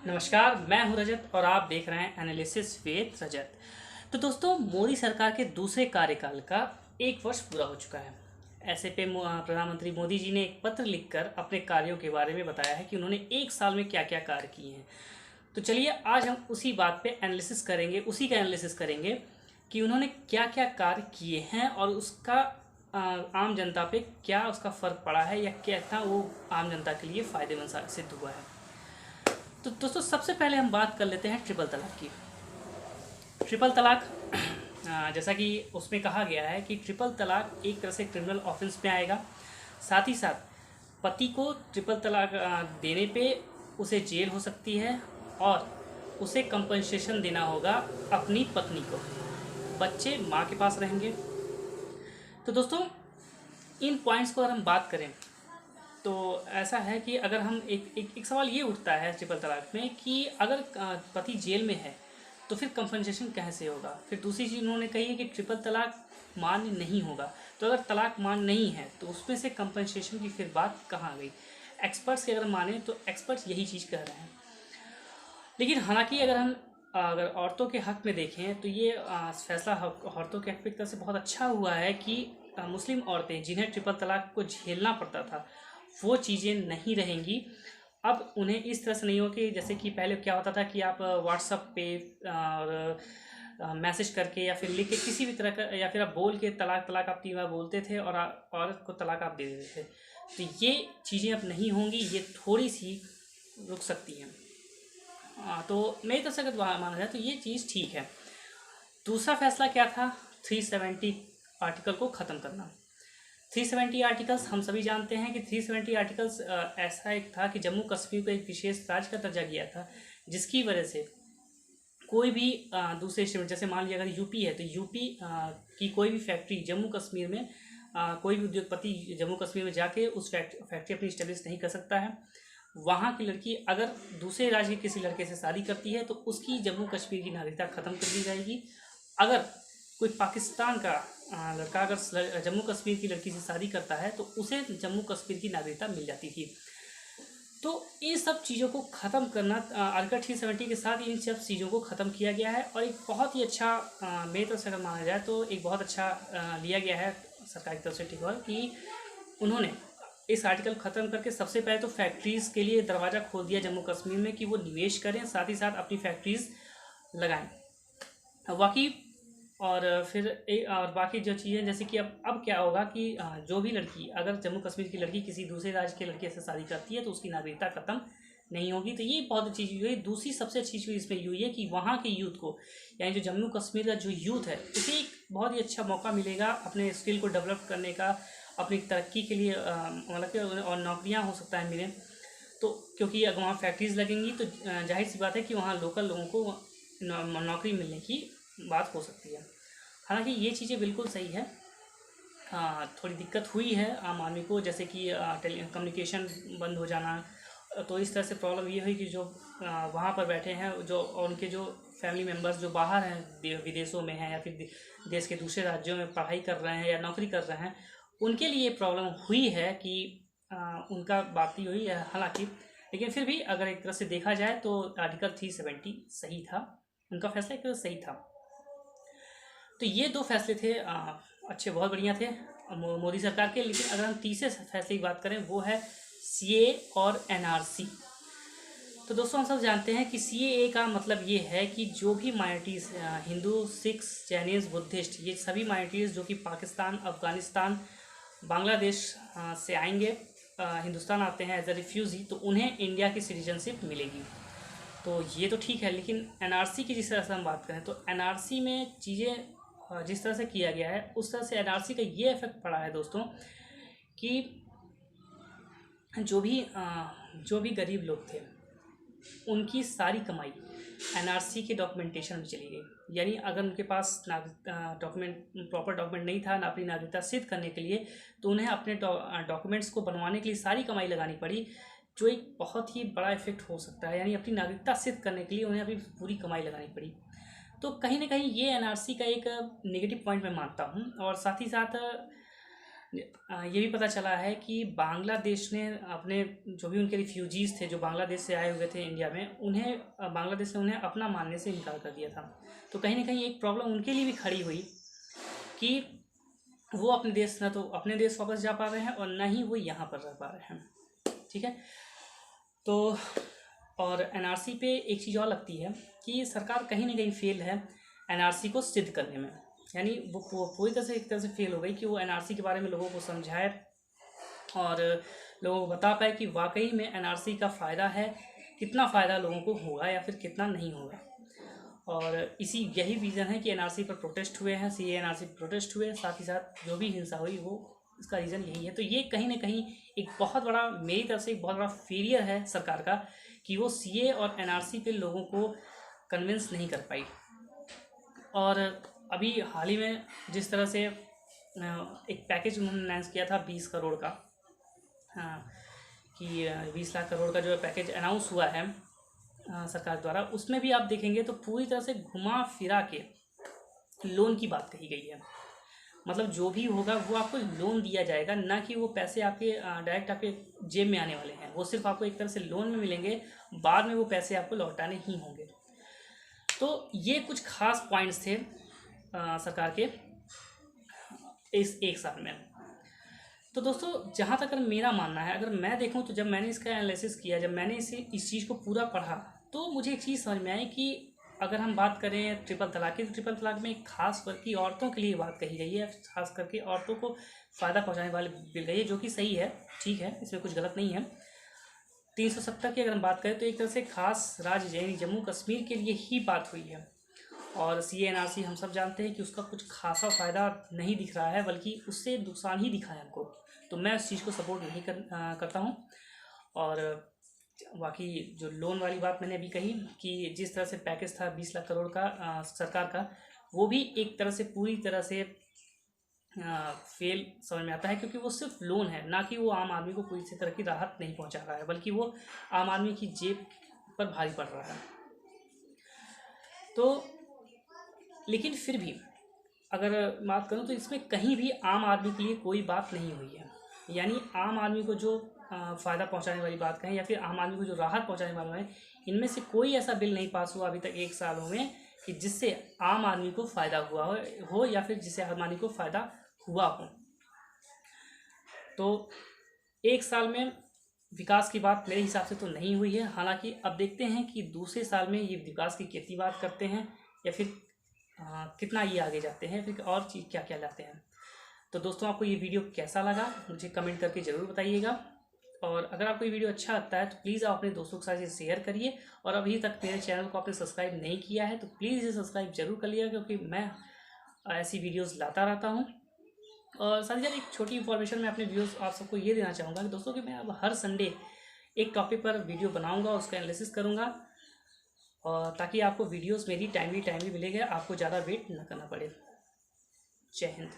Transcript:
नमस्कार, मैं हूं रजत और आप देख रहे हैं एनालिसिस विद रजत। तो दोस्तों, मोदी सरकार के दूसरे कार्यकाल का 1 वर्ष पूरा हो चुका है। ऐसे पे प्रधानमंत्री मोदी जी ने एक पत्र लिखकर अपने कार्यों के बारे में बताया है कि उन्होंने 1 साल में क्या क्या कार्य किए हैं। तो चलिए आज हम उसी बात पे एनालिसिस करेंगे, उसी का एनालिसिस करेंगे कि उन्होंने क्या क्या कार्य किए हैं और उसका आम जनता पे क्या उसका फ़र्क पड़ा है या कितना वो आम जनता के लिए फ़ायदेमंद सिद्ध हुआ है। तो दोस्तों, सबसे पहले हम बात कर लेते हैं ट्रिपल तलाक की। ट्रिपल तलाक जैसा कि उसमें कहा गया है कि ट्रिपल तलाक एक तरह से क्रिमिनल ऑफेंस में आएगा। साथ ही साथ पति को ट्रिपल तलाक देने पे उसे जेल हो सकती है और उसे कंपनसेशन देना होगा अपनी पत्नी को। बच्चे माँ के पास रहेंगे। तो दोस्तों, इन पॉइंट्स को अगर हम बात करें तो ऐसा है कि अगर हम एक सवाल ये उठता है ट्रिपल तलाक में कि अगर पति जेल में है तो फिर कंपनसेशन कैसे होगा। फिर दूसरी चीज़ उन्होंने कही है कि ट्रिपल तलाक मान्य नहीं होगा। तो अगर तलाक मान्य नहीं है तो उसमें से कंपनसेशन की फिर बात कहाँ गई। एक्सपर्ट्स की अगर माने तो एक्सपर्ट्स यही चीज़ कह रहे हैं। लेकिन हालांकि अगर औरतों के हक़ में देखें तो ये फैसला औरतों के हक़ में एक तरह से बहुत अच्छा हुआ है कि मुस्लिम औरतें जिन्हें ट्रिपल तलाक को झेलना पड़ता था वो चीज़ें नहीं रहेंगी। अब उन्हें इस तरह से नहीं हो कि जैसे कि पहले क्या होता था कि आप व्हाट्सएप पे और मैसेज करके या फिर लिख के किसी भी तरह का या फिर आप बोल के तलाक तलाक आप 3 बार बोलते थे और औरत को तलाक आप दे देते थे। तो ये चीज़ें अब नहीं होंगी, ये थोड़ी सी रुक सकती हैं। तो मेरी तरफ से अगर माना जाए तो ये चीज़ ठीक है। दूसरा फैसला क्या था? 370 आर्टिकल को ख़त्म करना। 370 आर्टिकल्स हम सभी जानते हैं कि 370 आर्टिकल्स ऐसा एक था कि जम्मू कश्मीर को एक विशेष राज्य का दर्जा दिया था, जिसकी वजह से कोई भी दूसरे स्टेट, जैसे मान लिया अगर यूपी है तो यूपी की कोई भी फैक्ट्री जम्मू कश्मीर में कोई भी उद्योगपति जम्मू कश्मीर में जाके उस फैक्ट्री अपनी इस्टेब्लिश नहीं कर सकता है। वहाँ की लड़की अगर दूसरे राज्य के किसी लड़के से शादी करती है तो उसकी जम्मू कश्मीर की नागरिकता ख़त्म कर दी जाएगी। अगर कोई पाकिस्तान का लड़का अगर जम्मू कश्मीर की लड़की से शादी करता है तो उसे जम्मू कश्मीर की नागरिकता मिल जाती थी। तो इन सब चीज़ों को ख़त्म करना आर्टिकल 370 के साथ इन सब चीज़ों को ख़त्म किया गया है और एक बहुत ही अच्छा मेरी तरफ से अगर माना जाए तो एक बहुत अच्छा लिया गया है सरकार की तरफ से ठीक है कि उन्होंने इस आर्टिकल ख़त्म करके सबसे पहले तो फैक्ट्रीज़ के लिए दरवाज़ा खोल दिया जम्मू कश्मीर में कि वो निवेश करें, साथ ही साथ अपनी फैक्ट्रीज़ लगाएं। बाकी और फिर और बाकी जो चीज़ें जैसे कि अब क्या होगा कि जो भी लड़की अगर जम्मू कश्मीर की लड़की किसी दूसरे राज्य के लड़के से शादी करती है तो उसकी नागरिकता ख़त्म नहीं होगी। तो ये बहुत अच्छी चीज़ हुई। दूसरी सबसे अच्छी चीज़ इसमें हुई है कि वहाँ के यूथ को, यानी जो जम्मू कश्मीर का जो यूथ है, उसे एक बहुत ही अच्छा मौका मिलेगा अपने स्किल को डेवलप करने का, अपनी तरक्की के लिए मतलब कि और नौकरियाँ हो सकता है मिलें। तो क्योंकि अगर वहाँ फैक्ट्रीज़ लगेंगी तो जाहिर सी बात है कि वहाँ लोकल लोगों को नौकरी मिलने की बात हो सकती है। हालांकि ये चीज़ें बिल्कुल सही है। थोड़ी दिक्कत हुई है आम आदमी को, जैसे कि कम्युनिकेशन बंद हो जाना। तो इस तरह से प्रॉब्लम ये हुई कि जो वहाँ पर बैठे हैं जो और उनके जो फैमिली मेम्बर्स जो बाहर हैं, विदेशों में हैं या फिर देश के दूसरे राज्यों में पढ़ाई कर रहे हैं या नौकरी कर रहे हैं, उनके लिए प्रॉब्लम हुई है कि उनका बात ही हुई है। हालांकि लेकिन फिर भी अगर एक तरह से देखा जाए तो आर्टिकल 370 सही था, उनका फैसला एक तरह से सही था। तो ये 2 फैसले थे अच्छे, बहुत बढ़िया थे मोदी सरकार के। लेकिन अगर हम तीसरे फैसले की बात करें वो है सीएए और एनआरसी। तो दोस्तों, हम सब जानते हैं कि सीएए का मतलब ये है कि जो भी माइनॉरिटीज़ हिंदू, सिख्स, जैनिज़, बुद्धिस्ट, ये सभी माइनॉरिटीज़ जो कि पाकिस्तान, अफ़गानिस्तान, बांग्लादेश से आएंगे, हिंदुस्तान आते हैं एज अ रिफ्यूज़ी, तो उन्हें इंडिया की सिटीजनशिप मिलेगी। तो ये तो ठीक है। लेकिन एनआरसी की जिस तरह से हम बात करें तो एनआरसी में चीज़ें जिस तरह से किया गया है उस तरह से एनआरसी का ये इफेक्ट पड़ा है दोस्तों कि जो भी गरीब लोग थे उनकी सारी कमाई एनआरसी के डॉक्यूमेंटेशन में चली गई। यानी अगर उनके पास प्रॉपर डॉक्यूमेंट नहीं था अपनी नागरिकता सिद्ध करने के लिए, तो उन्हें अपने डॉक्यूमेंट्स को बनवाने के लिए सारी कमाई लगानी पड़ी, जो एक बहुत ही बड़ा इफेक्ट हो सकता है। यानी अपनी नागरिकता सिद्ध करने के लिए उन्हें अपनी पूरी कमाई लगानी पड़ी। तो कहीं ना कहीं ये एनआरसी का एक नेगेटिव पॉइंट मैं मानता हूँ। और साथ ही साथ ये भी पता चला है कि बांग्लादेश ने अपने जो भी उनके रिफ्यूजीज़ थे जो बांग्लादेश से आए हुए थे इंडिया में, उन्हें बांग्लादेश ने उन्हें अपना मानने से इनकार कर दिया था। तो कहीं ना कहीं एक प्रॉब्लम उनके लिए भी खड़ी हुई कि वो अपने देश, ना तो अपने देश वापस जा पा रहे हैं और ना ही वो यहाँ पर रह पा रहे हैं। ठीक है, तो और एनआरसी पे एक चीज़ और लगती है कि सरकार कहीं ना कहीं फेल है एनआरसी को सिद्ध करने में। यानी वो पूरी तरह से एक तरह से फेल हो गई कि वो एनआरसी के बारे में लोगों को समझाए और लोगों को बता पाए कि वाकई में एनआरसी का फ़ायदा है, कितना फ़ायदा लोगों को होगा या फिर कितना नहीं होगा। और यही रीज़न है कि एनआरसी पर प्रोटेस्ट हुए हैं, सीए एनआरसी पर प्रोटेस्ट हुए, साथ ही साथ जो भी हिंसा हुई वो इसका रीज़न यही है। तो ये कहीं ना कहीं एक बहुत बड़ा, मेरी तरफ से एक बहुत बड़ा फेलियर है सरकार का कि वो सीए और एनआरसी पे लोगों को कन्विंस नहीं कर पाई। और अभी हाल ही में जिस तरह से एक पैकेज उन्होंने अनाउंस किया था 20 करोड़ का, हाँ, कि 20 लाख करोड़ का जो पैकेज अनाउंस हुआ है सरकार द्वारा, उसमें भी आप देखेंगे तो पूरी तरह से घुमा फिरा के लोन की बात कही गई है। मतलब जो भी होगा वो आपको लोन दिया जाएगा, ना कि वो पैसे आपके डायरेक्ट आपके जेब में आने वाले हैं। वो सिर्फ आपको एक तरह से लोन में मिलेंगे, बाद में वो पैसे आपको लौटाने ही होंगे। तो ये कुछ खास पॉइंट्स थे सरकार के इस एक साल में। तो दोस्तों, जहाँ तक अगर मेरा मानना है, अगर मैं देखूँ तो जब मैंने इसका एनालिसिस किया, जब मैंने इस चीज़ को पूरा पढ़ा, तो मुझे एक चीज़ समझ में आई कि अगर हम बात करें ट्रिपल तलाक की, तो ट्रिपल तलाक में एक खास करके औरतों के लिए बात कही गई है, खास करके औरतों को फ़ायदा पहुँचाने वाली बिल गई है, जो कि सही है, ठीक है, इसमें कुछ गलत नहीं है। 370 की अगर हम बात करें तो एक तरह से खास राज्य यानी जम्मू कश्मीर के लिए ही बात हुई है। और सी एनआरसी हम सब जानते हैं कि उसका कुछ खासा फ़ायदा नहीं दिख रहा है, बल्कि उससे नुकसान ही दिखा है हमको। तो मैं उस चीज़ को सपोर्ट नहीं करता हूँ। और बाकी जो लोन वाली बात मैंने अभी कही कि जिस तरह से पैकेज था 20 लाख करोड़ का सरकार का, वो भी एक तरह से पूरी तरह से फेल समझ में आता है, क्योंकि वो सिर्फ लोन है, ना कि वो आम आदमी को कोई तरह की राहत नहीं पहुंचा रहा है, बल्कि वो आम आदमी की जेब पर भारी पड़ रहा है। तो लेकिन फिर भी अगर बात करूं तो इसमें कहीं भी आम आदमी के लिए कोई बात नहीं हुई है। यानी आम आदमी को जो फ़ायदा पहुंचाने वाली बात कहें या फिर आम आदमी को जो राहत पहुंचाने वाला है, इनमें से कोई ऐसा बिल नहीं पास हुआ अभी तक 1 सालों में कि जिससे आम आदमी को फ़ायदा हुआ हो या फिर जिससे आम आदमी को फ़ायदा हुआ हो। तो 1 साल में विकास की बात मेरे हिसाब से तो नहीं हुई है। हालांकि अब देखते हैं कि दूसरे साल में ये विकास की कितनी बात करते हैं या फिर कितना ये आगे जाते हैं, फिर और चीज़ क्या क्या लाते हैं। तो दोस्तों, आपको ये वीडियो कैसा लगा मुझे कमेंट करके ज़रूर बताइएगा। और अगर आपको ये वीडियो अच्छा लगता है तो प्लीज़ आप अपने दोस्तों के साथ इसे शेयर करिए। और अभी तक मेरे चैनल को आपने सब्सक्राइब नहीं किया है तो प्लीज़ इसे सब्सक्राइब जरूर कर लिया, क्योंकि मैं ऐसी वीडियोज़ लाता रहता हूँ। और साथ ही साथ एक छोटी इन्फॉर्मेशन मैं अपने व्यूअर्स आप सबको ये देना चाहूँगा कि दोस्तों कि मैं अब हर संडे एक टॉपिक पर वीडियो बनाऊँगा, उसका एनालिसिस करूँगा, और ताकि आपको वीडियोस मेरी टाइमली मिलेगा, आपको ज़्यादा वेट न करना पड़े। जय हिंद।